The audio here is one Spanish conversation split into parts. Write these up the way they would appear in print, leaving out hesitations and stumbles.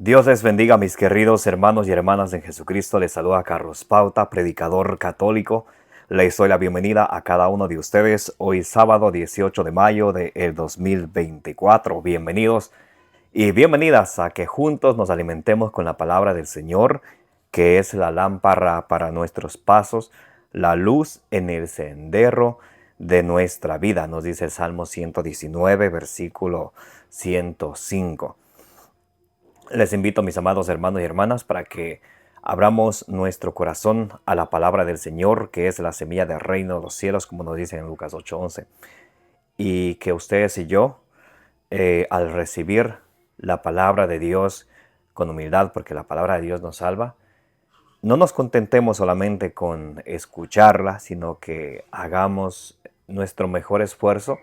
Dios les bendiga, mis queridos hermanos y hermanas en Jesucristo. Les saluda Carlos Pauta, predicador católico. Les doy la bienvenida a cada uno de ustedes hoy sábado 18 de mayo del 2024. Bienvenidos y bienvenidas a que juntos nos alimentemos con la palabra del Señor, que es la lámpara para nuestros pasos, la luz en el sendero de nuestra vida. Nos dice el Salmo 119, versículo 105. Les invito, mis amados hermanos y hermanas, para que abramos nuestro corazón a la palabra del Señor, que es la semilla del reino de los cielos, como nos dice en Lucas 8:11. Y que ustedes y yo, al recibir la palabra de Dios con humildad, porque la palabra de Dios nos salva, no nos contentemos solamente con escucharla, sino que hagamos nuestro mejor esfuerzo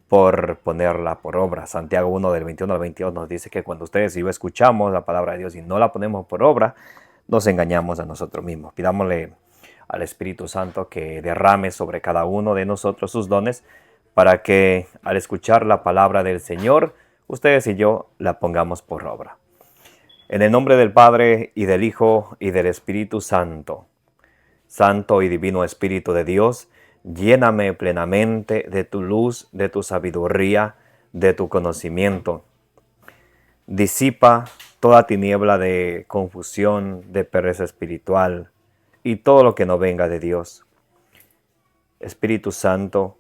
por ponerla por obra. Santiago 1 del 21 al 22 nos dice que cuando ustedes y yo escuchamos la palabra de Dios y no la ponemos por obra, nos engañamos a nosotros mismos. Pidámosle al Espíritu Santo que derrame sobre cada uno de nosotros sus dones para que al escuchar la palabra del Señor, ustedes y yo la pongamos por obra. En el nombre del Padre y del Hijo y del Espíritu Santo. Santo y divino Espíritu de Dios, lléname plenamente de tu luz, de tu sabiduría, de tu conocimiento. Disipa toda tiniebla de confusión, de pereza espiritual y todo lo que no venga de Dios. Espíritu Santo,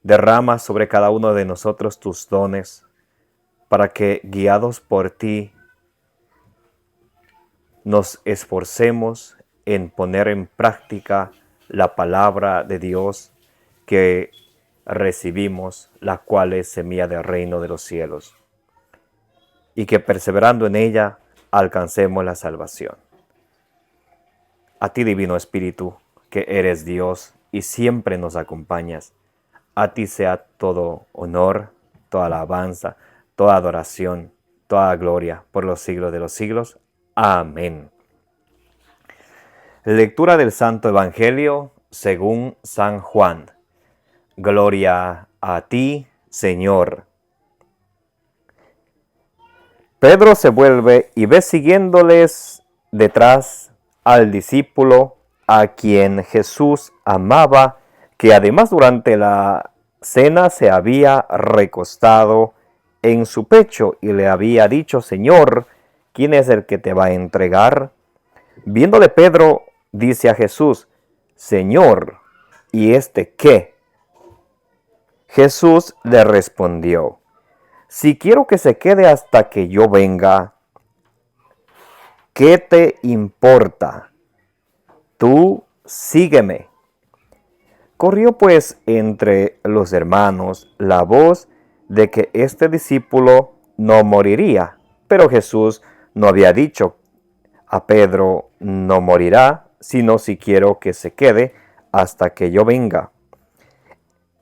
derrama sobre cada uno de nosotros tus dones para que, guiados por ti, nos esforcemos en poner en práctica la palabra de Dios que recibimos, la cual es semilla del reino de los cielos, y que perseverando en ella alcancemos la salvación. A ti, Divino Espíritu, que eres Dios y siempre nos acompañas, a ti sea todo honor, toda alabanza, toda adoración, toda gloria por los siglos de los siglos. Amén. Lectura del Santo Evangelio según San Juan. Gloria a ti, Señor. Pedro se vuelve y ve siguiéndoles detrás al discípulo a quien Jesús amaba, que además durante la cena se había recostado en su pecho y le había dicho: Señor, ¿quién es el que te va a entregar? Viéndole Pedro, dice a Jesús: Señor, ¿y este qué? Jesús le respondió: si quiero que se quede hasta que yo venga, ¿qué te importa? Tú sígueme. Corrió pues entre los hermanos la voz de que este discípulo no moriría, pero Jesús no había dicho a Pedro: no morirá, sino si quiero que se quede hasta que yo venga.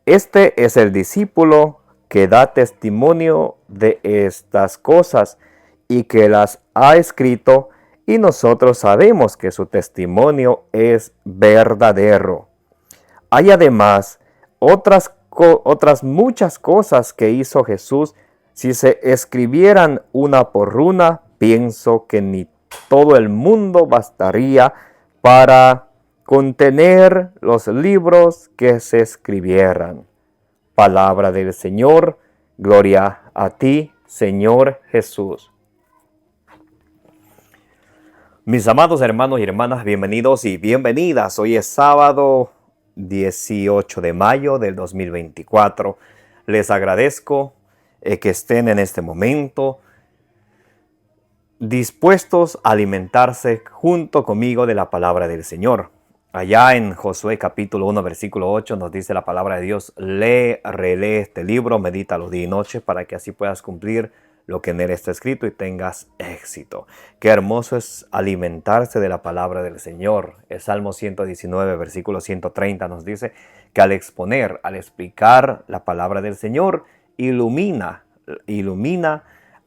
Este es el discípulo que da testimonio de estas cosas y que las ha escrito, y nosotros sabemos que su testimonio es verdadero. Hay además otras muchas cosas que hizo Jesús. Si se escribieran una por una, pienso que ni todo el mundo bastaría para contener los libros que se escribieran. Palabra del Señor, gloria a ti, Señor Jesús. Mis amados hermanos y hermanas, bienvenidos y bienvenidas. Hoy es sábado 18 de mayo del 2024. Les agradezco que estén en este momento dispuestos a alimentarse junto conmigo de la palabra del Señor. Allá en Josué capítulo 1 versículo 8 nos dice la palabra de Dios: lee, relee este libro, medítalo día y noche para que así puedas cumplir lo que en él está escrito y tengas éxito. Qué hermoso es alimentarse de la palabra del Señor. El Salmo 119 versículo 130 nos dice que al exponer, al explicar la palabra del Señor, ilumina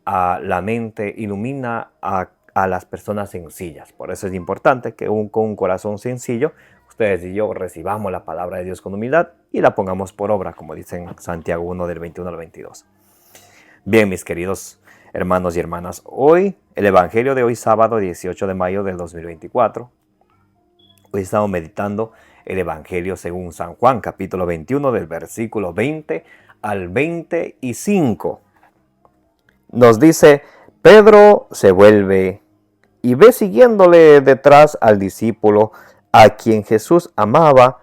a la mente, ilumina a las personas sencillas. Por eso es importante que con un corazón sencillo, ustedes y yo recibamos la palabra de Dios con humildad y la pongamos por obra, como dice en Santiago 1 del 21 al 22. Bien, mis queridos hermanos y hermanas. Hoy, el Evangelio de hoy, sábado 18 de mayo del 2024. Hoy estamos meditando el Evangelio según San Juan, capítulo 21, del versículo 20 al 25. Nos dice, Pedro se vuelve y ve siguiéndole detrás al discípulo a quien Jesús amaba,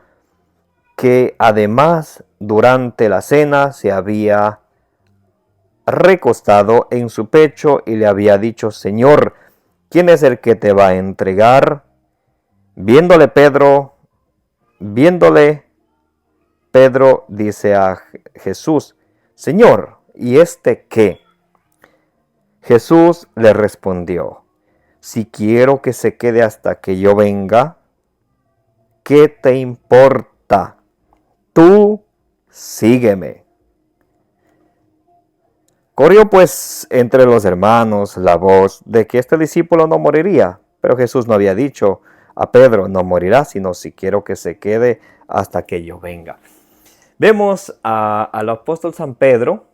que además durante la cena se había recostado en su pecho y le había dicho, Señor, ¿quién es el que te va a entregar? Viéndole Pedro dice a Jesús, Señor, ¿y este qué? Jesús le respondió, si quiero que se quede hasta que yo venga, ¿qué te importa? Tú sígueme. Corrió pues entre los hermanos la voz de que este discípulo no moriría, pero Jesús no había dicho a Pedro, no morirá, sino si quiero que se quede hasta que yo venga. Vemos al apóstol San Pedro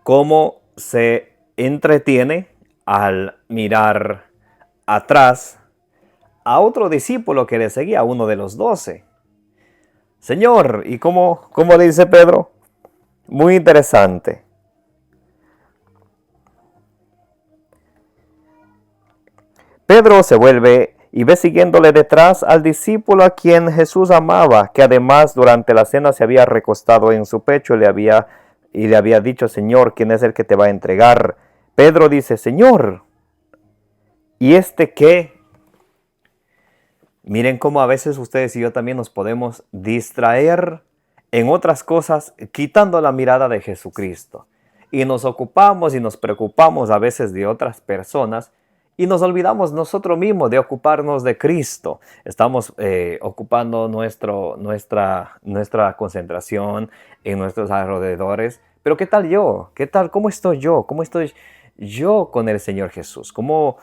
cómo se entretiene al mirar atrás a otro discípulo que le seguía, a uno de los 12. Señor, ¿y cómo le dice Pedro? Muy interesante. Pedro se vuelve y ve siguiéndole detrás al discípulo a quien Jesús amaba, que además durante la cena se había recostado en su pecho y le había dicho, Señor, ¿quién es el que te va a entregar? Pedro dice, Señor, ¿y este qué? Miren cómo a veces ustedes y yo también nos podemos distraer en otras cosas, quitando la mirada de Jesucristo. Y nos ocupamos y nos preocupamos a veces de otras personas y nos olvidamos nosotros mismos de ocuparnos de Cristo. Estamos ocupando nuestra concentración en nuestros alrededores. Pero ¿qué tal yo? ¿Qué tal? ¿Cómo estoy yo? ¿Cómo estoy yo con el Señor Jesús? ¿Cómo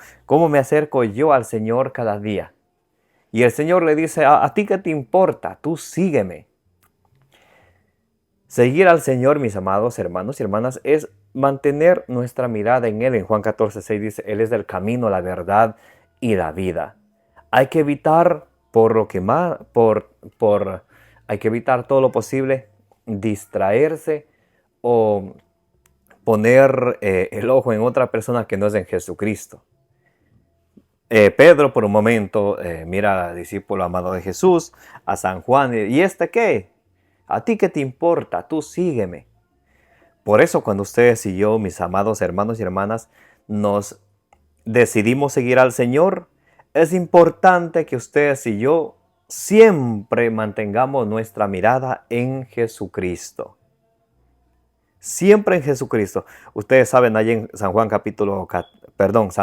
me acerco yo al Señor cada día? Y el Señor le dice, ¿a ti qué te importa? Tú sígueme. Seguir al Señor, mis amados hermanos y hermanas, es mantener nuestra mirada en Él. En Juan 14:6 dice, Él es el camino, la verdad y la vida. Hay que evitar hay que evitar todo lo posible distraerse o poner el ojo en otra persona que no es en Jesucristo. Pedro por un momento mira al discípulo amado de Jesús, a San Juan, ¿y este qué? ¿A ti qué te importa? Tú sígueme. Por eso cuando ustedes y yo, mis amados hermanos y hermanas, nos decidimos seguir al Señor, es importante que ustedes y yo siempre mantengamos nuestra mirada en Jesucristo. Siempre en Jesucristo. Ustedes saben, allí en San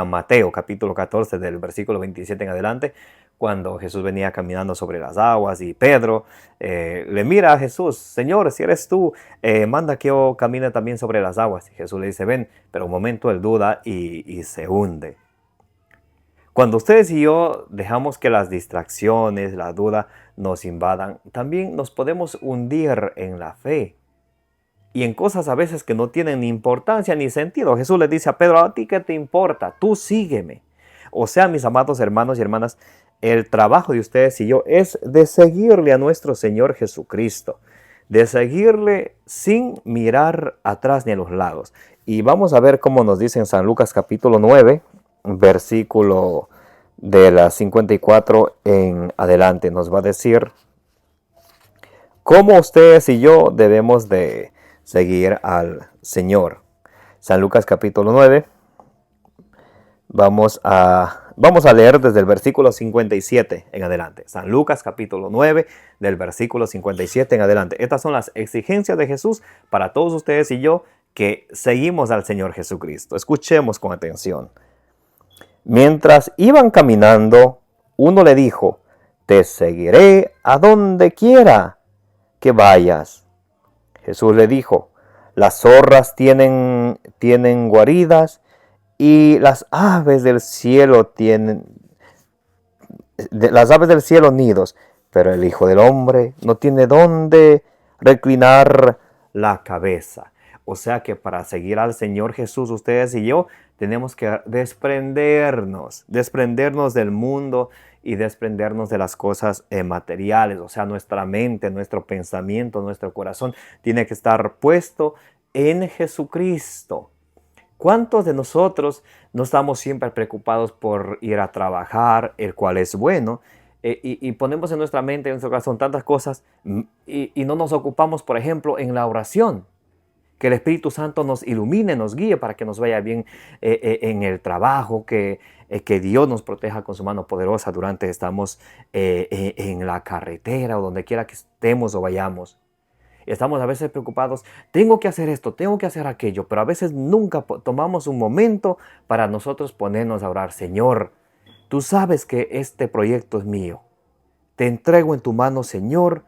Mateo capítulo 14 del versículo 27 en adelante, cuando Jesús venía caminando sobre las aguas y Pedro le mira a Jesús, Señor, si eres tú, manda que yo camine también sobre las aguas. Y Jesús le dice, ven, pero un momento él duda y se hunde. Cuando ustedes y yo dejamos que las distracciones, la duda nos invadan, también nos podemos hundir en la fe y en cosas a veces que no tienen ni importancia ni sentido. Jesús le dice a Pedro, ¿a ti qué te importa? Tú sígueme. O sea, mis amados hermanos y hermanas, el trabajo de ustedes y yo es de seguirle a nuestro Señor Jesucristo, de seguirle sin mirar atrás ni a los lados. Y vamos a ver cómo nos dice en San Lucas capítulo 9, versículo de las 54 en adelante. Nos va a decir cómo ustedes y yo debemos de seguir al Señor. San Lucas capítulo 9. Vamos a leer desde el versículo 57 en adelante. San Lucas capítulo 9 del versículo 57 en adelante. Estas son las exigencias de Jesús para todos ustedes y yo que seguimos al Señor Jesucristo. Escuchemos con atención. Mientras iban caminando, uno le dijo, te seguiré a donde quiera que vayas. Jesús le dijo, las zorras tienen guaridas y las aves del cielo nidos, pero el Hijo del Hombre no tiene dónde reclinar la cabeza. O sea que para seguir al Señor Jesús, ustedes y yo, tenemos que desprendernos del mundo y desprendernos de las cosas materiales. O sea, nuestra mente, nuestro pensamiento, nuestro corazón tiene que estar puesto en Jesucristo. ¿Cuántos de nosotros no estamos siempre preocupados por ir a trabajar, el cual es bueno, y ponemos en nuestra mente, en nuestro corazón tantas cosas y no nos ocupamos, por ejemplo, en la oración? Que el Espíritu Santo nos ilumine, nos guíe para que nos vaya bien en el trabajo, que Dios nos proteja con su mano poderosa durante estamos en la carretera o donde quiera que estemos o vayamos. Estamos a veces preocupados, tengo que hacer esto, tengo que hacer aquello, pero a veces nunca tomamos un momento para nosotros ponernos a orar. Señor, tú sabes que este proyecto es mío. Te entrego en tu mano, Señor,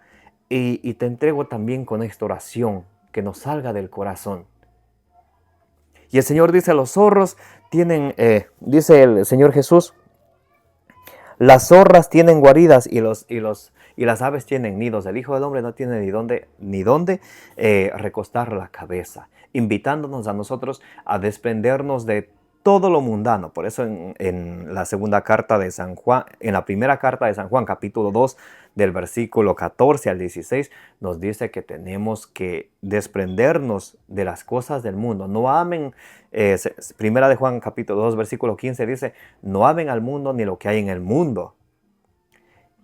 y te entrego también con esta oración que nos salga del corazón. Y el Señor dice, los zorros tienen, dice el Señor Jesús, las zorras tienen guaridas y las aves tienen nidos. El Hijo del Hombre no tiene ni dónde recostar la cabeza, invitándonos a nosotros a desprendernos de todo lo mundano. Por eso en la segunda carta de San Juan, en la primera carta de San Juan, capítulo 2, del versículo 14 al 16, nos dice que tenemos que desprendernos de las cosas del mundo. No amen, primera de Juan, capítulo 2, versículo 15, dice, no amen al mundo ni lo que hay en el mundo.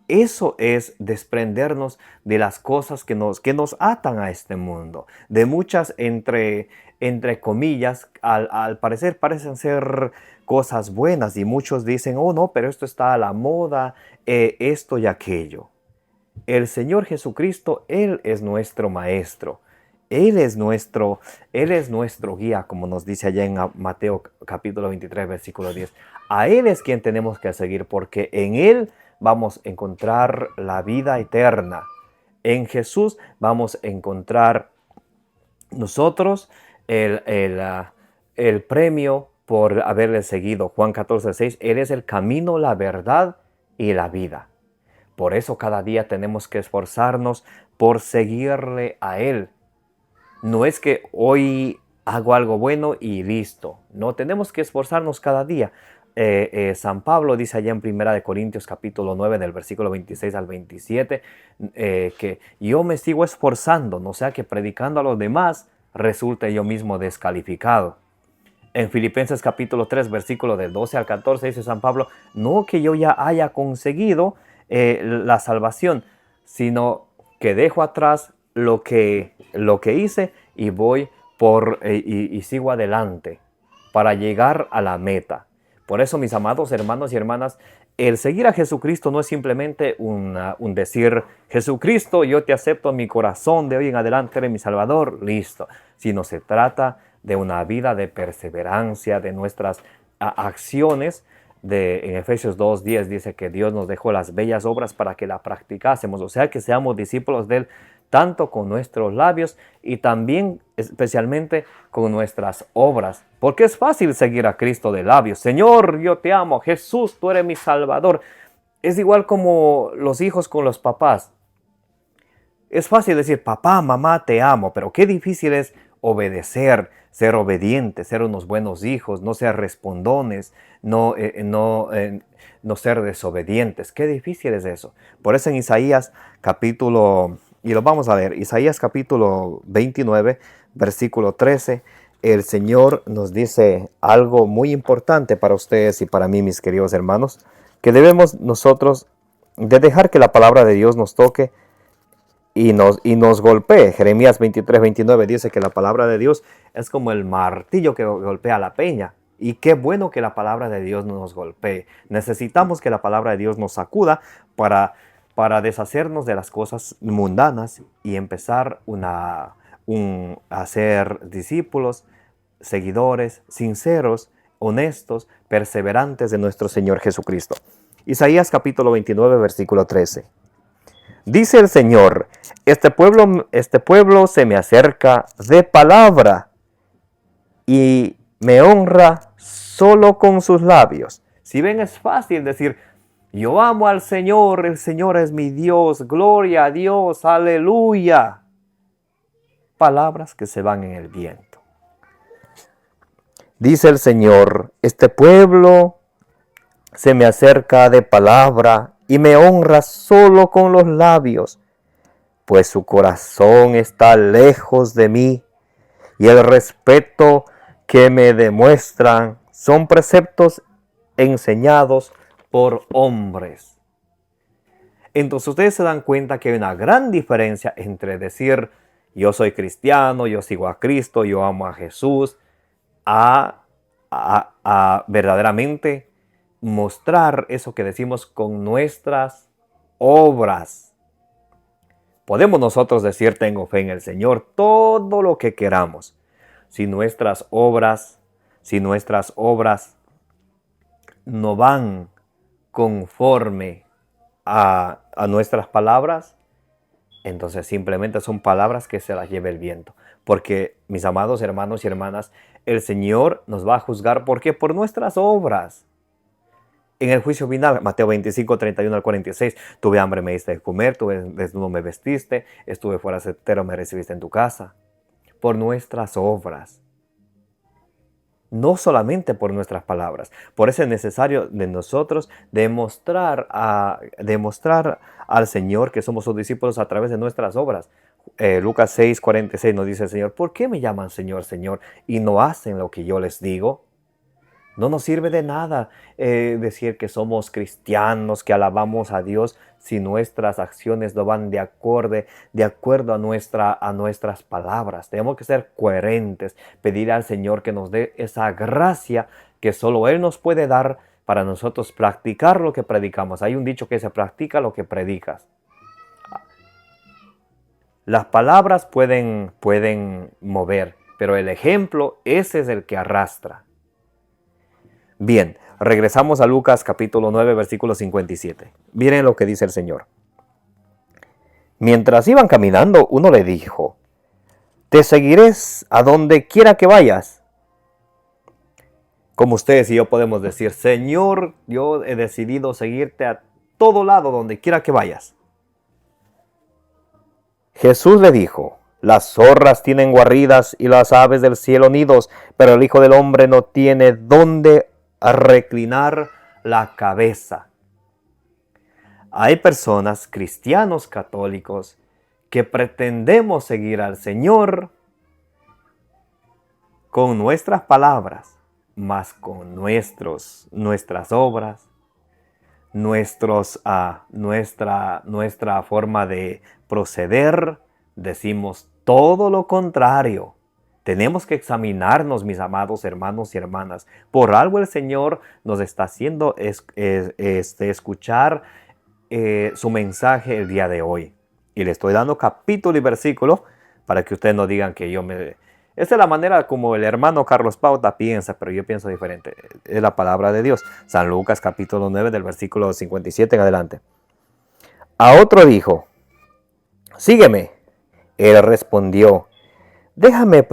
Eso es desprendernos de las cosas que nos atan a este mundo. De muchas, entre comillas, al parecer parecen ser cosas buenas. Y muchos dicen, oh no, pero esto está a la moda, esto y aquello. El Señor Jesucristo, Él es nuestro Maestro. Él es nuestro guía, como nos dice allá en Mateo capítulo 23, versículo 10. A Él es quien tenemos que seguir, porque en Él vamos a encontrar la vida eterna. En Jesús vamos a encontrar nosotros el premio por haberle seguido. Juan 14, 6, Él es el camino, la verdad y la vida. Por eso cada día tenemos que esforzarnos por seguirle a Él. No es que hoy hago algo bueno y listo. No, tenemos que esforzarnos cada día. San Pablo dice allá en 1 Corintios capítulo 9 del versículo 26 al 27 que yo me sigo esforzando, no sea que predicando a los demás resulte yo mismo descalificado. En Filipenses capítulo 3 versículo del 12 al 14 dice San Pablo, no que yo ya haya conseguido la salvación, sino que dejo atrás lo que hice y voy y sigo adelante para llegar a la meta. Por eso, mis amados hermanos y hermanas, el seguir a Jesucristo no es simplemente un decir, Jesucristo, yo te acepto en mi corazón, de hoy en adelante eres mi Salvador, listo. Sino se trata de una vida de perseverancia, de nuestras acciones. En Efesios 2:10 dice que Dios nos dejó las bellas obras para que las practicásemos, o sea que seamos discípulos de Él tanto con nuestros labios y también especialmente con nuestras obras. Porque es fácil seguir a Cristo de labios. Señor, yo te amo. Jesús, tú eres mi Salvador. Es igual como los hijos con los papás. Es fácil decir, papá, mamá, te amo, pero qué difícil es obedecer, ser obedientes, ser unos buenos hijos, no ser respondones, no ser desobedientes. Qué difícil es eso. Por eso en Isaías capítulo, y lo vamos a leer, Isaías capítulo 29, versículo 13, el Señor nos dice algo muy importante para ustedes y para mí, mis queridos hermanos, que debemos nosotros de dejar que la palabra de Dios nos toque y nos golpee. Jeremías 23, 29 dice que la palabra de Dios es como el martillo que golpea la peña. Y qué bueno que la palabra de Dios nos golpee. Necesitamos que la palabra de Dios nos sacuda para deshacernos de las cosas mundanas y empezar a ser discípulos, seguidores, sinceros, honestos, perseverantes de nuestro Señor Jesucristo. Isaías capítulo 29, versículo 13. Dice el Señor, este pueblo se me acerca de palabra y me honra solo con sus labios. Si ven, es fácil decir, yo amo al Señor, el Señor es mi Dios, gloria a Dios, aleluya. Palabras que se van en el viento. Dice el Señor, este pueblo se me acerca de palabra y me honra solo con los labios, pues su corazón está lejos de mí y el respeto que me demuestran son preceptos enseñados por hombres. Entonces ustedes se dan cuenta que hay una gran diferencia entre decir yo soy cristiano, yo sigo a Cristo, yo amo a Jesús, a verdaderamente mostrar eso que decimos con nuestras obras. Podemos nosotros decir tengo fe en el Señor todo lo que queramos. Si nuestras obras no van conforme a nuestras palabras, entonces simplemente son palabras que se las lleve el viento. Porque, mis amados hermanos y hermanas, el Señor nos va a juzgar. ¿Por qué? Por nuestras obras. En el juicio final, Mateo 25, 31 al 46, tuve hambre, me diste de comer, tuve desnudo, me vestiste, estuve forastero, me recibiste en tu casa. Por nuestras obras. No solamente por nuestras palabras. Por eso es necesario de nosotros demostrar al Señor que somos sus discípulos a través de nuestras obras. Lucas 6, 46 nos dice el Señor, ¿por qué me llaman Señor, Señor y no hacen lo que yo les digo? No nos sirve de nada decir que somos cristianos, que alabamos a Dios, si nuestras acciones no van de acuerdo a nuestras palabras. Tenemos que ser coherentes, pedir al Señor que nos dé esa gracia que solo Él nos puede dar para nosotros practicar lo que predicamos. Hay un dicho que se practica lo que predicas. Las palabras pueden mover, pero el ejemplo, ese es el que arrastra. Bien, regresamos a Lucas capítulo 9, versículo 57. Miren lo que dice el Señor. Mientras iban caminando, uno le dijo, te seguiré a donde quiera que vayas. Como ustedes y yo podemos decir, Señor, yo he decidido seguirte a todo lado, donde quiera que vayas. Jesús le dijo, las zorras tienen guaridas y las aves del cielo nidos, pero el Hijo del Hombre no tiene dónde reclinar la cabeza. Hay personas, cristianos católicos, que pretendemos seguir al Señor con nuestras palabras, mas con nuestras obras, nuestra forma de proceder, decimos todo lo contrario. Tenemos que examinarnos, mis amados hermanos y hermanas. Por algo el Señor nos está haciendo escuchar su mensaje el día de hoy. Y le estoy dando capítulo y versículo para que ustedes no digan que yo me... Esta es la manera como el hermano Carlos Pauta piensa, pero yo pienso diferente. Es la palabra de Dios. San Lucas capítulo 9 del versículo 57 en adelante. A otro dijo, sígueme. Él respondió, Déjame ir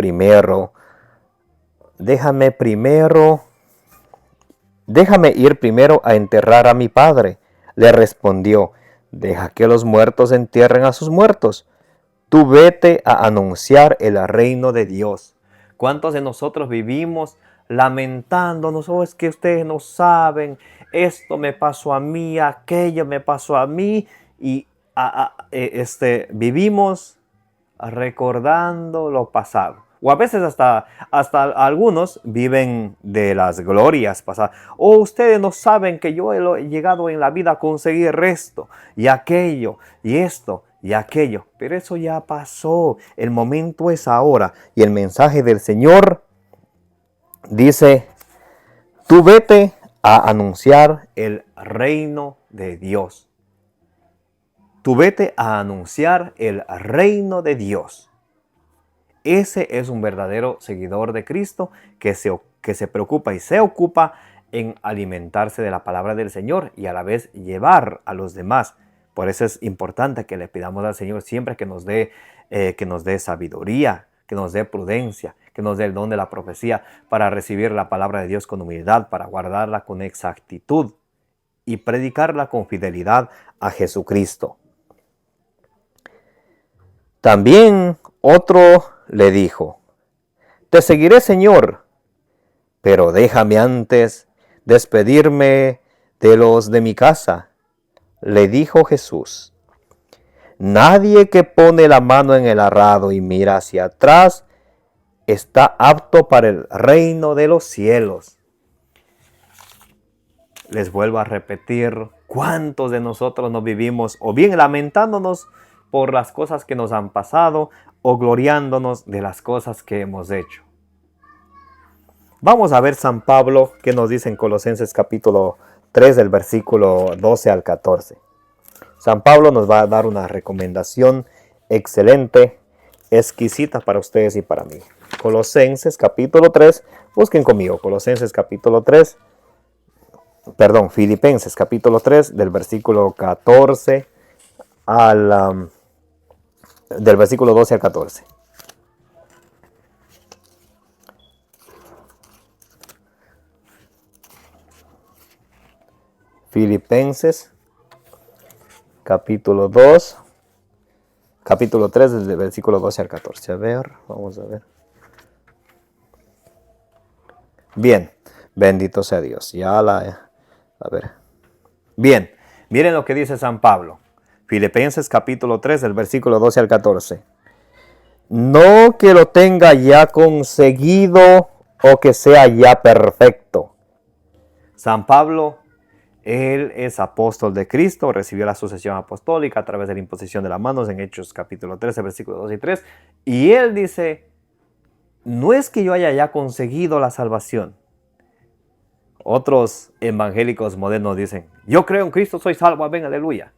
primero a enterrar a mi padre. Le respondió, deja que los muertos entierren a sus muertos. Tú vete a anunciar el reino de Dios. ¿Cuántos de nosotros vivimos lamentándonos? Oh, es que ustedes no saben, esto me pasó a mí, aquello me pasó a mí, y vivimos recordando lo pasado. O a veces hasta algunos viven de las glorias pasadas. Oh, ustedes no saben que yo he llegado en la vida a conseguir esto y aquello y esto y aquello. Pero eso ya pasó. El momento es ahora. Y el mensaje del Señor dice, tú vete a anunciar el reino de Dios. Tú vete a anunciar el reino de Dios. Ese es un verdadero seguidor de Cristo que se preocupa y se ocupa en alimentarse de la palabra del Señor y a la vez llevar a los demás. Por eso es importante que le pidamos al Señor siempre que nos dé sabiduría, que nos dé prudencia, que nos dé el don de la profecía para recibir la palabra de Dios con humildad, para guardarla con exactitud y predicarla con fidelidad a Jesucristo. También otro le dijo, te seguiré, Señor, Pero déjame antes despedirme de los de mi casa. Le dijo Jesús: nadie que pone la mano en el arado y mira hacia atrás está apto para el reino de los cielos. Les vuelvo a repetir, ¿cuántos de nosotros nos vivimos o bien lamentándonos por las cosas que nos han pasado o gloriándonos de las cosas que hemos hecho? Vamos a ver San Pablo que nos dice en Colosenses capítulo 3 del versículo 12 al 14. San Pablo nos va a dar una recomendación excelente, exquisita para ustedes y para mí. Colosenses capítulo 3, busquen conmigo, Filipenses capítulo 3 del versículo 14 del versículo 12 al 14. Filipenses capítulo 3 del versículo 12 al 14. A ver, vamos a ver. Bien, bendito sea Dios. A ver. Bien, miren lo que dice San Pablo. Filipenses capítulo 3 del versículo 12 al 14. No que lo tenga ya conseguido o que sea ya perfecto. San Pablo, él es apóstol de Cristo, recibió la sucesión apostólica a través de la imposición de las manos en Hechos capítulo 13, versículos 2 y 3. Y él dice, no es que yo haya ya conseguido la salvación. Otros evangélicos modernos dicen, yo creo en Cristo, soy salvo, amén, aleluya.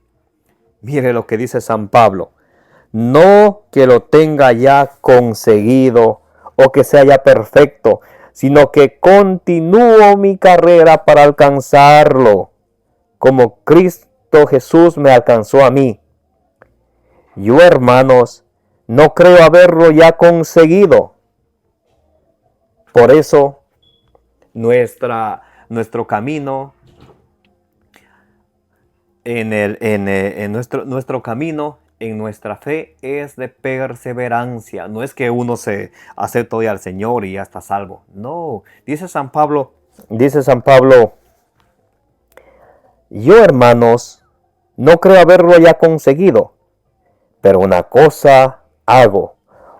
Mire lo que dice San Pablo. No que lo tenga ya conseguido o que sea ya perfecto, sino que continúo mi carrera para alcanzarlo, como Cristo Jesús me alcanzó a mí. Yo, hermanos, no creo haberlo ya conseguido. Por eso, nuestro camino, nuestro camino en nuestra fe es de perseverancia. No es que uno se acepte hoy al Señor y ya está salvo. No, dice San Pablo, yo, hermanos, no creo haberlo ya conseguido, pero una cosa hago,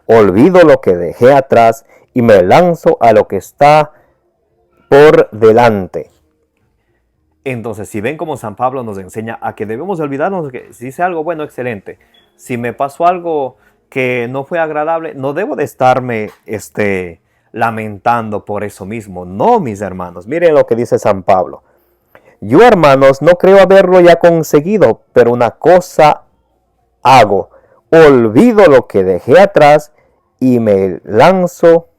olvido lo que dejé atrás y me lanzo a lo que está por delante. Entonces, si ven como San Pablo nos enseña a que debemos olvidarnos que si hice algo bueno, excelente. Si me pasó algo que no fue agradable, no debo de estarme lamentando por eso mismo. No, mis hermanos, miren lo que dice San Pablo. Yo, hermanos, no creo haberlo ya conseguido, pero una cosa hago. Olvido lo que dejé atrás y me lanzo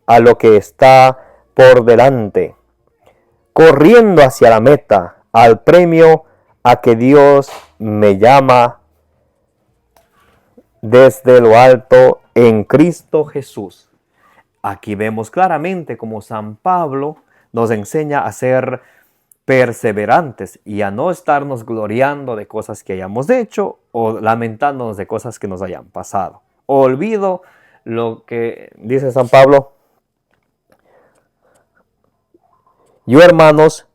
a lo que está por delante, corriendo hacia la meta, al premio a que Dios me llama desde lo alto en Cristo Jesús. Aquí vemos claramente cómo San Pablo nos enseña a ser perseverantes y a no estarnos gloriando de cosas que hayamos hecho o lamentándonos de cosas que nos hayan pasado. Olvido lo que dice San Pablo. Yo, hermanos,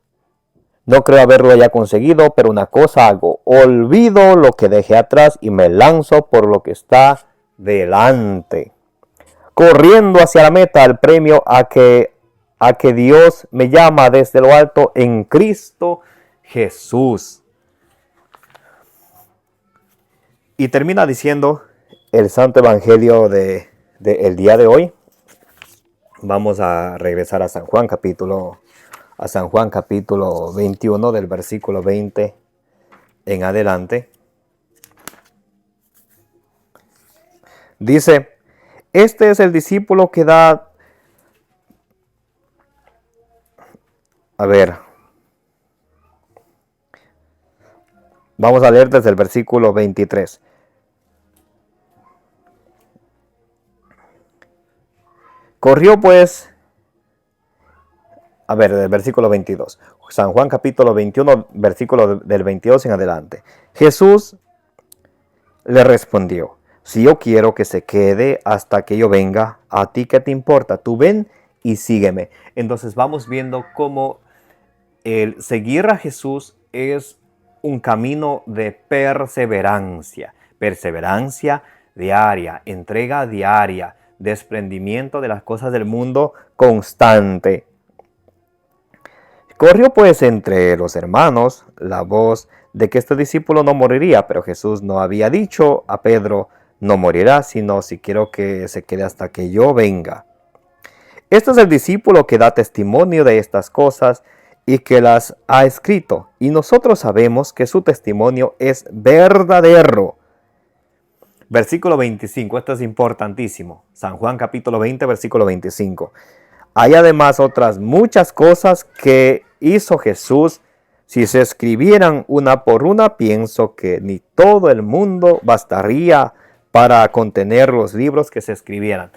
no creo haberlo ya conseguido, pero una cosa hago. Olvido lo que dejé atrás y me lanzo por lo que está delante, corriendo hacia la meta, al premio a que Dios me llama desde lo alto en Cristo Jesús. Y termina diciendo el Santo Evangelio del día de hoy. Vamos a regresar a San Juan capítulo 21 del versículo 20 en adelante. Dice, este es el discípulo que da... A ver, vamos a leer desde el versículo 23. Corrió pues, a ver, del versículo 22. San Juan capítulo 21, versículo del 22 en adelante. Jesús le respondió, si yo quiero que se quede hasta que yo venga, ¿a ti qué te importa? Tú ven y sígueme. Entonces vamos viendo cómo el seguir a Jesús es un camino de perseverancia. Perseverancia diaria, entrega diaria, desprendimiento de las cosas del mundo constante. Corrió pues entre los hermanos la voz de que este discípulo no moriría, pero Jesús no había dicho a Pedro, no morirá, sino si quiero que se quede hasta que yo venga. Este es el discípulo que da testimonio de estas cosas y que las ha escrito, y nosotros sabemos que su testimonio es verdadero. Versículo 25, esto es importantísimo. San Juan capítulo 20, versículo 25. Hay además otras muchas cosas que hizo Jesús. Si se escribieran una por una, pienso que ni todo el mundo bastaría para contener los libros que se escribieran.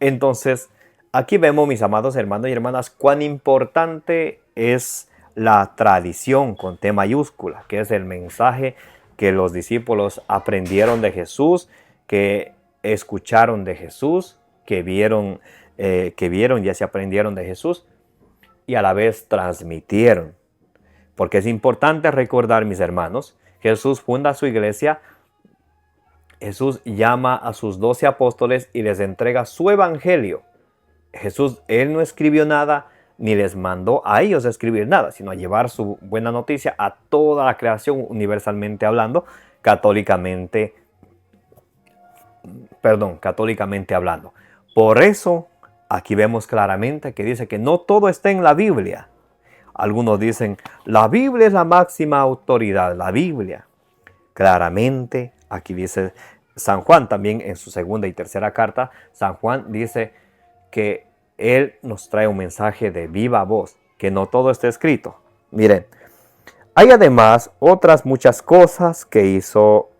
Entonces, aquí vemos, mis amados hermanos y hermanas, cuán importante es la tradición con T mayúscula, que es el mensaje que los discípulos aprendieron de Jesús, que escucharon de Jesús, que vieron y se aprendieron de Jesús y a la vez transmitieron. Porque es importante recordar, mis hermanos, Jesús funda su iglesia, Jesús llama a sus 12 apóstoles y les entrega su evangelio. Jesús, él no escribió nada ni les mandó a ellos a escribir nada, sino a llevar su buena noticia a toda la creación, universalmente hablando, católicamente hablando. Por eso, aquí vemos claramente que dice que no todo está en la Biblia. Algunos dicen, la Biblia es la máxima autoridad, la Biblia. Claramente, aquí dice San Juan también en su segunda y tercera carta, San Juan dice que él nos trae un mensaje de viva voz, que no todo está escrito. Miren, hay además otras muchas cosas que hizo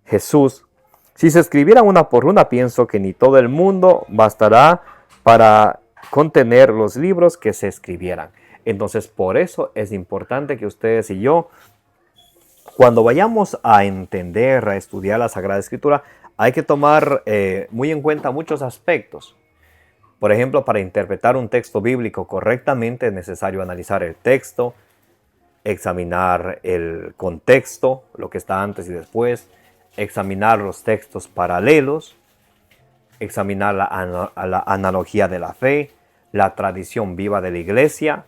Jesús. Si se escribieran una por una, pienso que ni todo el mundo bastará para contener los libros que se escribieran. Entonces, por eso es importante que ustedes y yo, cuando vayamos a entender, a estudiar la Sagrada Escritura, hay que tomar muy en cuenta muchos aspectos. Por ejemplo, para interpretar un texto bíblico correctamente es necesario analizar el texto, examinar el contexto, lo que está antes y después, examinar los textos paralelos, examinar la analogía de la fe, la tradición viva de la iglesia,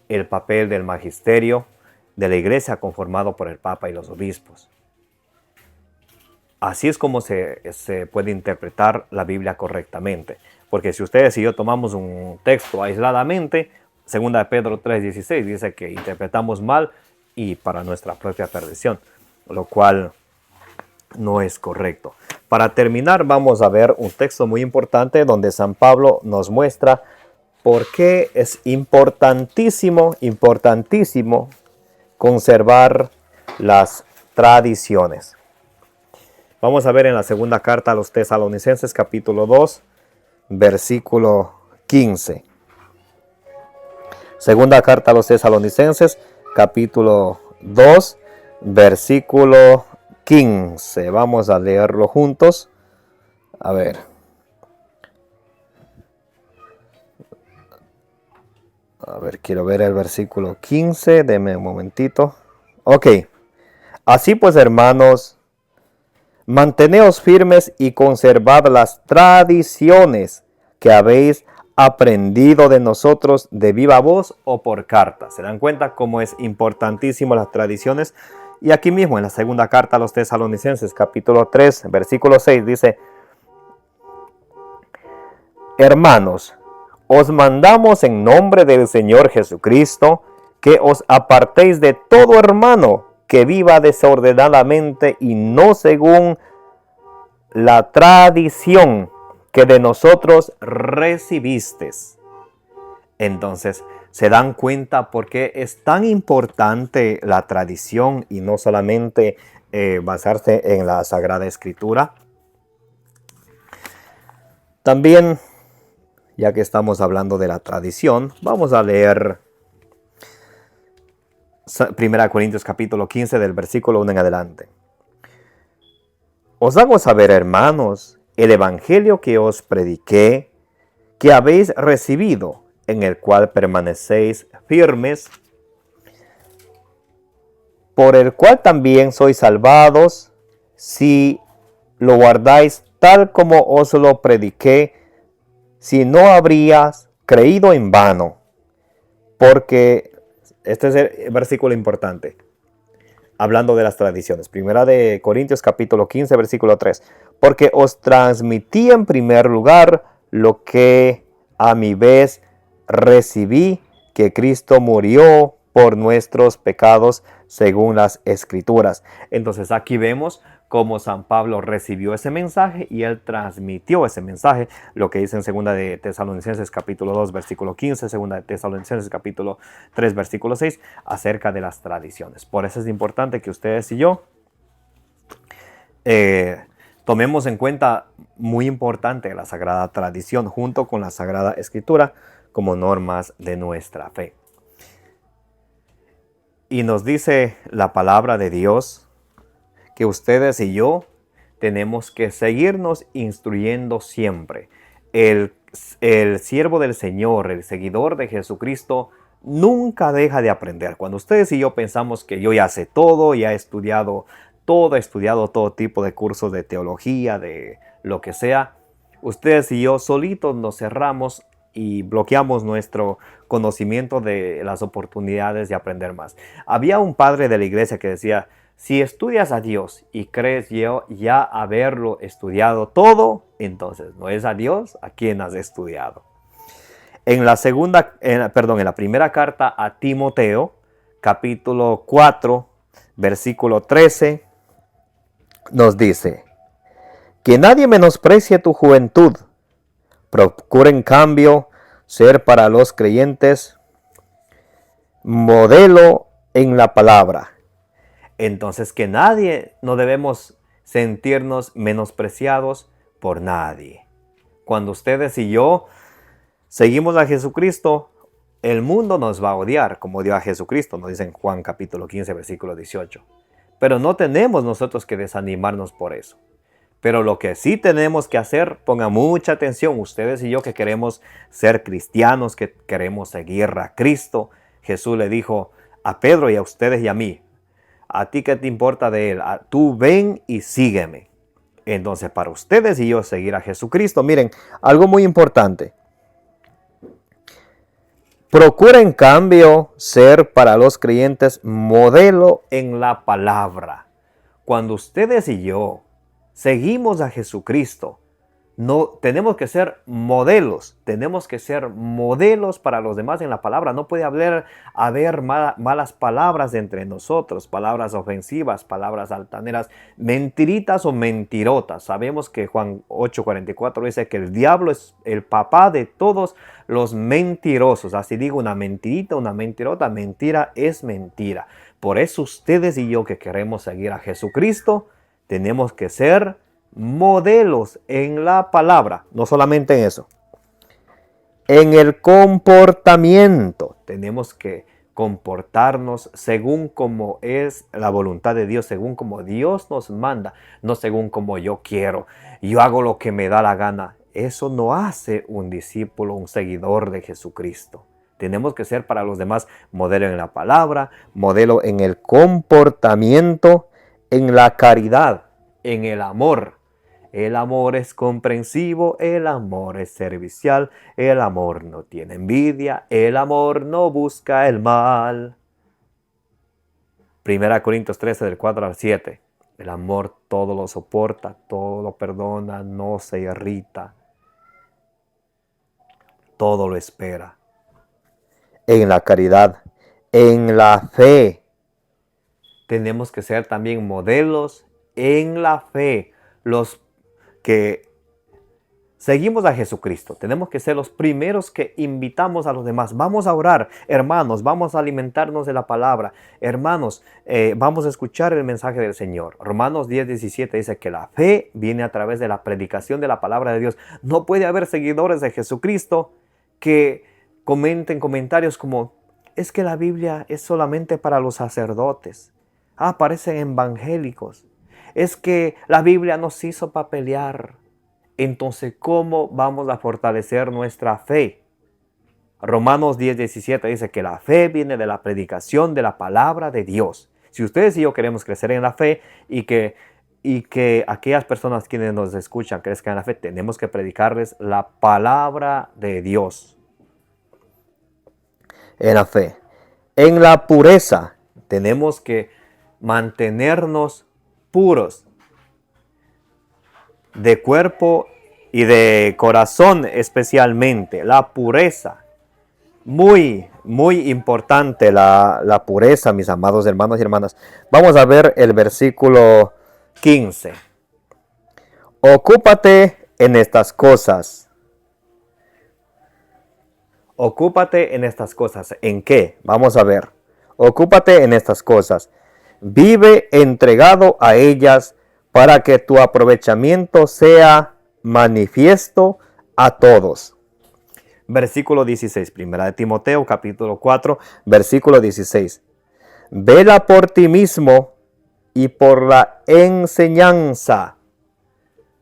el papel del magisterio de la iglesia conformado por el Papa y los obispos. Así es como se puede interpretar la Biblia correctamente. Porque si ustedes y yo tomamos un texto aisladamente, 2 Pedro 3:16 dice que interpretamos mal y para nuestra propia perdición, lo cual no es correcto. Para terminar, vamos a ver un texto muy importante donde San Pablo nos muestra por qué es importantísimo conservar las tradiciones. Vamos a ver en la segunda carta a los Tesalonicenses, capítulo 2, versículo 15. Segunda carta a los Tesalonicenses, capítulo 2, versículo 15. Vamos a leerlo juntos. A ver. Quiero ver el versículo 15. Deme un momentito. Ok. Así pues, hermanos, manteneos firmes y conservad las tradiciones que habéis aprendido de nosotros de viva voz o por carta. ¿Se dan cuenta cómo es importantísimo las tradiciones? Y aquí mismo en la segunda carta a los Tesalonicenses, capítulo 3, versículo 6, dice: hermanos, os mandamos en nombre del Señor Jesucristo que os apartéis de todo hermano que viva desordenadamente y no según la tradición que de nosotros recibisteis. Entonces, ¿se dan cuenta por qué es tan importante la tradición y no solamente basarse en la Sagrada Escritura? También, ya que estamos hablando de la tradición, vamos a leer 1 Corintios capítulo 15 del versículo 1 en adelante. Os hago saber, hermanos, el evangelio que os prediqué, que habéis recibido, en el cual permanecéis firmes, por el cual también sois salvados, si lo guardáis tal como os lo prediqué, si no habrías creído en vano. Porque este es el versículo importante, hablando de las tradiciones. Primera de Corintios capítulo 15, versículo 3. Porque os transmití en primer lugar lo que a mi vez recibí, que Cristo murió por nuestros pecados según las Escrituras. Entonces aquí vemos cómo San Pablo recibió ese mensaje y él transmitió ese mensaje, lo que dice en 2 de Tesalonicenses capítulo 2 versículo 15, 2 de Tesalonicenses capítulo 3 versículo 6, acerca de las tradiciones. Por eso es importante que ustedes y yo tomemos en cuenta, muy importante, la Sagrada Tradición junto con la Sagrada Escritura como normas de nuestra fe. Y nos dice la palabra de Dios que ustedes y yo tenemos que seguirnos instruyendo siempre. El siervo del Señor, el seguidor de Jesucristo, nunca deja de aprender. Cuando ustedes y yo pensamos que yo ya sé todo, ya he estudiado todo tipo de cursos de teología, de lo que sea, ustedes y yo solitos nos cerramos y bloqueamos nuestro conocimiento de las oportunidades de aprender más. Había un padre de la iglesia que decía: si estudias a Dios y crees ya haberlo estudiado todo, entonces no es a Dios a quien has estudiado. En la primera carta a Timoteo, capítulo 4, versículo 13, nos dice: que nadie menosprecie tu juventud. Procura en cambio ser para los creyentes modelo en la palabra. Entonces, que no debemos sentirnos menospreciados por nadie. Cuando ustedes y yo seguimos a Jesucristo, el mundo nos va a odiar, como odió a Jesucristo, nos dice en Juan capítulo 15, versículo 18. Pero no tenemos nosotros que desanimarnos por eso. Pero lo que sí tenemos que hacer, pongan mucha atención, ustedes y yo que queremos ser cristianos, que queremos seguir a Cristo. Jesús le dijo a Pedro y a ustedes y a mí: ¿a ti qué te importa de él? Tú ven y sígueme. Entonces, para ustedes y yo seguir a Jesucristo, miren, algo muy importante. Procura en cambio ser para los creyentes modelo en la palabra. Cuando ustedes y yo seguimos a Jesucristo, no tenemos que ser modelos para los demás en la palabra. No puede haber malas palabras entre nosotros, palabras ofensivas, palabras altaneras, mentiritas o mentirotas. Sabemos que Juan 8:44 dice que el diablo es el papá de todos los mentirosos. Así digo, una mentirita, una mentirota, mentira es mentira. Por eso ustedes y yo que queremos seguir a Jesucristo, tenemos que ser modelos en la palabra. No solamente en eso. En el comportamiento. Tenemos que comportarnos según como es la voluntad de Dios, según como Dios nos manda, no según como yo quiero. Yo hago lo que me da la gana. Eso no hace un discípulo, un seguidor de Jesucristo. Tenemos que ser para los demás modelo en la palabra, modelo en el comportamiento, en la caridad, en el amor. El amor es comprensivo, el amor es servicial, el amor no tiene envidia, el amor no busca el mal. 1 Corintios 13, del 4 al 7. El amor todo lo soporta, todo lo perdona, no se irrita, todo lo espera. En la caridad, en la fe. Tenemos que ser también modelos en la fe. Los que seguimos a Jesucristo, tenemos que ser los primeros que invitamos a los demás. Vamos a orar, hermanos, vamos a alimentarnos de la palabra. Hermanos, vamos a escuchar el mensaje del Señor. Romanos 10:17 dice que la fe viene a través de la predicación de la palabra de Dios. No puede haber seguidores de Jesucristo que comenten comentarios como: es que la Biblia es solamente para los sacerdotes. Parecen evangélicos. Es que la Biblia nos hizo para pelear. Entonces, ¿cómo vamos a fortalecer nuestra fe? Romanos 10:17 dice que la fe viene de la predicación de la palabra de Dios. Si ustedes y yo queremos crecer en la fe y que aquellas personas quienes nos escuchan crezcan en la fe, tenemos que predicarles la palabra de Dios. En la fe. En la pureza, tenemos que mantenernos puros de cuerpo y de corazón, especialmente la pureza. Muy, muy importante la pureza, mis amados hermanos y hermanas. Vamos a ver el versículo 15. Ocúpate en estas cosas. Ocúpate en estas cosas. ¿En qué? Vamos a ver. Ocúpate en estas cosas. Vive entregado a ellas para que tu aprovechamiento sea manifiesto a todos. Versículo 16, primera de Timoteo, capítulo 4, versículo 16. Vela por ti mismo y por la enseñanza.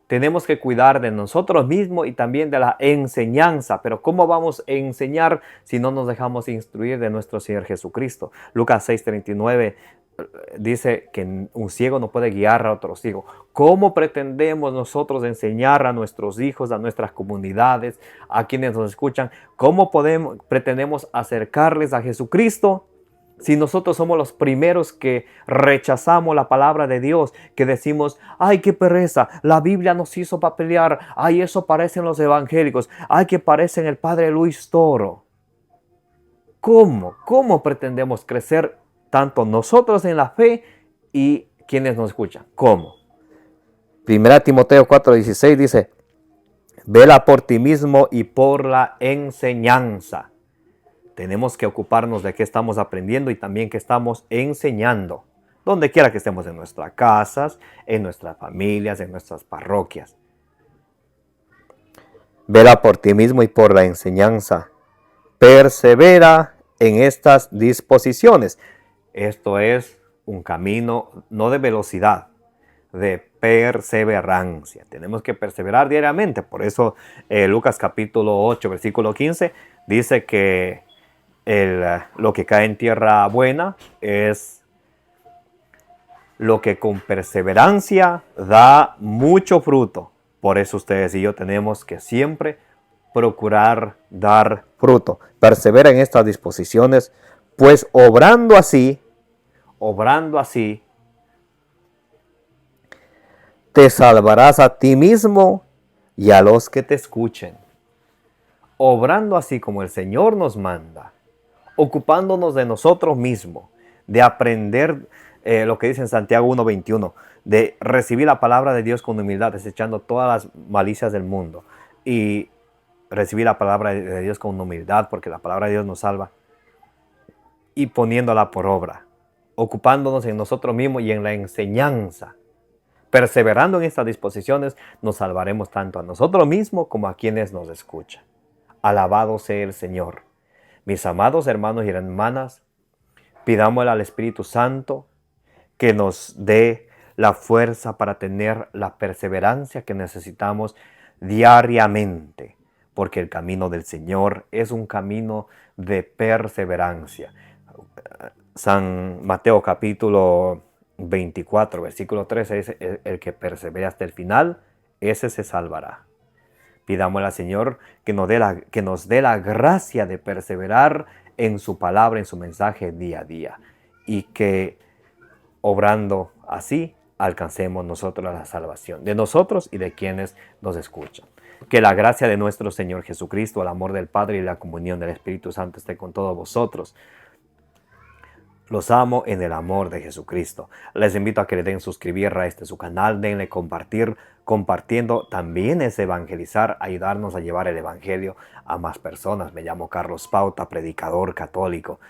Tenemos que cuidar de nosotros mismos y también de la enseñanza. Pero ¿cómo vamos a enseñar si no nos dejamos instruir de nuestro Señor Jesucristo? Lucas 6:39 dice que un ciego no puede guiar a otro ciego. ¿Cómo pretendemos nosotros enseñar a nuestros hijos, a nuestras comunidades, a quienes nos escuchan? ¿Cómo pretendemos acercarles a Jesucristo si nosotros somos los primeros que rechazamos la palabra de Dios, que decimos, ay, qué pereza, la Biblia nos hizo para pelear, ay, eso parecen los evangélicos, ay, que parecen el padre Luis Toro? ¿Cómo pretendemos crecer tanto nosotros en la fe y quienes nos escuchan? ¿Cómo? Primera Timoteo 4:16 dice, vela por ti mismo y por la enseñanza. Tenemos que ocuparnos de qué estamos aprendiendo y también qué estamos enseñando. Donde quiera que estemos, en nuestras casas, en nuestras familias, en nuestras parroquias. Vela por ti mismo y por la enseñanza. Persevera en estas disposiciones. Esto es un camino no de velocidad, de perseverancia. Tenemos que perseverar diariamente. Por eso Lucas capítulo 8, versículo 15 dice que lo que cae en tierra buena es lo que con perseverancia da mucho fruto. Por eso ustedes y yo tenemos que siempre procurar dar fruto. Persevera en estas disposiciones, pues obrando así, te salvarás a ti mismo y a los que te escuchen. Obrando así como el Señor nos manda, ocupándonos de nosotros mismos, de aprender lo que dice en Santiago 1:21, de recibir la palabra de Dios con humildad, desechando todas las malicias del mundo, y recibir la palabra de Dios con humildad, porque la palabra de Dios nos salva, y poniéndola por obra, ocupándonos en nosotros mismos y en la enseñanza. Perseverando en estas disposiciones, nos salvaremos tanto a nosotros mismos como a quienes nos escuchan. Alabado sea el Señor. Mis amados hermanos y hermanas, pidámosle al Espíritu Santo que nos dé la fuerza para tener la perseverancia que necesitamos diariamente, porque el camino del Señor es un camino de perseverancia. San Mateo capítulo 24, versículo 13 dice, el que persevera hasta el final, ese se salvará. Pidámosle al Señor que nos dé la gracia de perseverar en su palabra, en su mensaje día a día. Y que obrando así alcancemos nosotros la salvación de nosotros y de quienes nos escuchan. Que la gracia de nuestro Señor Jesucristo, el amor del Padre y la comunión del Espíritu Santo esté con todos vosotros. Los amo en el amor de Jesucristo. Les invito a que le den suscribir a su canal, denle compartir. Compartiendo también es evangelizar, ayudarnos a llevar el evangelio a más personas. Me llamo Carlos Pauta, predicador católico.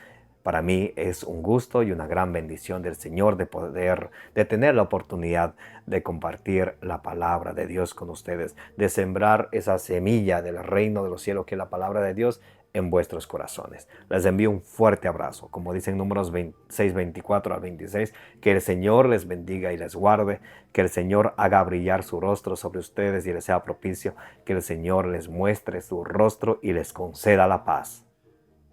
Para mí es un gusto y una gran bendición del Señor de tener la oportunidad de compartir la palabra de Dios con ustedes, de sembrar esa semilla del reino de los cielos que es la palabra de Dios en vuestros corazones. Les envío un fuerte abrazo. Como dicen Números 26, 24 al 26, que el Señor les bendiga y les guarde, que el Señor haga brillar su rostro sobre ustedes y les sea propicio, que el Señor les muestre su rostro y les conceda la paz.